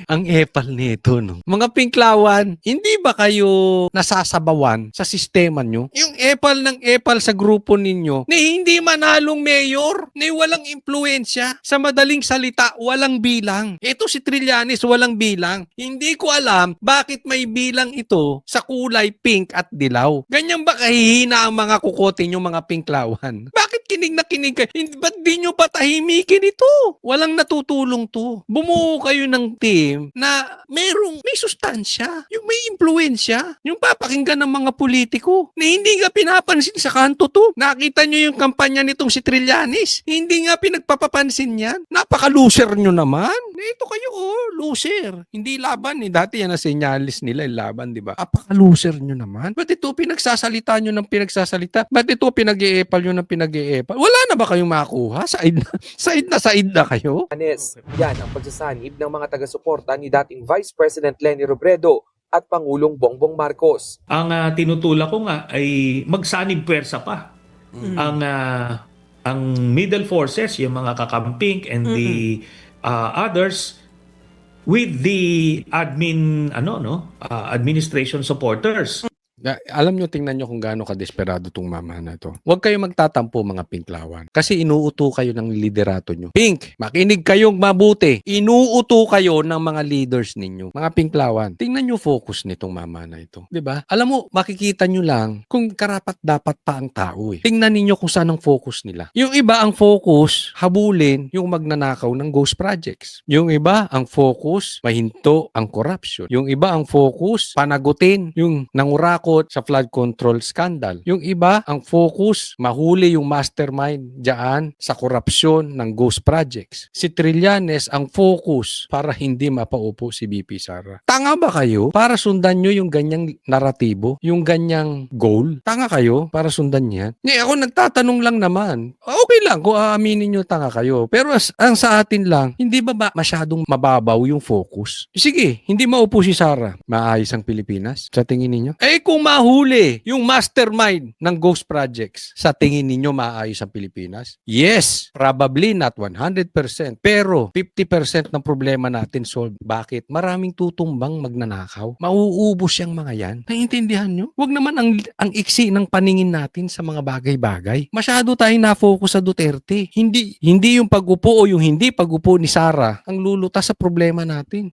Ang epal nito, no? Mga pinklawan, hindi ba kayo nasasabawan sa sistema nyo? Yung epal sa grupo ninyo, na hindi manalong mayor, na walang impluensya, sa madaling salita, walang bilang. Ito si Trillanes, walang bilang. Hindi ko alam bakit may bilang ito sa kulay pink at dilaw. Ganyan ba kahihina ang mga kukote nyo, mga pinklawan? Bakit kinig na kinig kayo? Ba't di nyo patahimikin ito? Walang natutulong to. Bumuo kayo ng team na may sustansya, yung may impluensya, yung papakinggan ng mga politiko na hindi nga pinapansin sa kanto to. Nakita nyo yung kampanya nitong si Trillanes. Hindi nga pinagpapapansin yan. Napaka-loser nyo naman. Ito kayo, loser. Hindi laban eh. Dati yan na senyalis nila, yung laban, di ba? Napaka-loser nyo naman. Ba't ito pinagsasalita nyo ng pinagsasalita? Ba't ito pinag-i-epal nyo ng pinag-i-epal? Wala na ba kayong makuha? Said na kayo? Yan ang pagsasanib ng mga taga-suporta ni dating Vice President Leni Robredo at Pangulong Bongbong Marcos. Ang tinutulak ko nga ay magsanib pwersa pa. Ang middle forces, yung mga kakamping and the others with the administration supporters. Alam nyo, tingnan nyo kung gaano ka-desperado tong mama na to. Huwag kayo magtatampo, mga pinklawan. Kasi inuuto kayo ng liderato nyo. Pink, makinig kayong mabuti. Inuuto kayo ng mga leaders ninyo. Mga pinklawan, tingnan nyo focus nitong mama na ito. 'Di ba? Alam mo, makikita nyo lang kung karapat-dapat pa ang tao eh. Tingnan ninyo kung saan ang focus nila. Yung iba ang focus, habulin yung magnanakaw ng ghost projects. Yung iba ang focus, mahinto ang corruption. Yung iba ang focus, panagutin yung nangurako sa flood control scandal. Yung iba, ang focus, mahuli yung mastermind dyan sa korupsyon ng ghost projects. Si Trillanes, ang focus para hindi mapaupo si BP Sara. Tanga ba kayo para sundan nyo yung ganyang naratibo? Yung ganyang goal? Tanga kayo para sundan yan? Ako nagtatanong lang naman. Okay lang kung aaminin nyo tanga kayo. Pero ang sa atin lang, hindi ba masyadong mababaw yung focus? Sige, hindi maupo si Sara. Maayos ang Pilipinas sa tingin ninyo? Kung mahuli yung mastermind ng ghost projects, sa tingin ninyo maayos ang Pilipinas? Yes, probably not 100%. Pero 50% ng problema natin solved. Bakit? Maraming tutumbang magnanakaw. Mauubos yung mga yan. Naiintindihan nyo? Huwag naman ang iksi ng paningin natin sa mga bagay-bagay. Masyado tayong na-focus sa Duterte. Hindi yung pag-upo o yung hindi pag-upo ni Sara ang lulutas sa problema natin.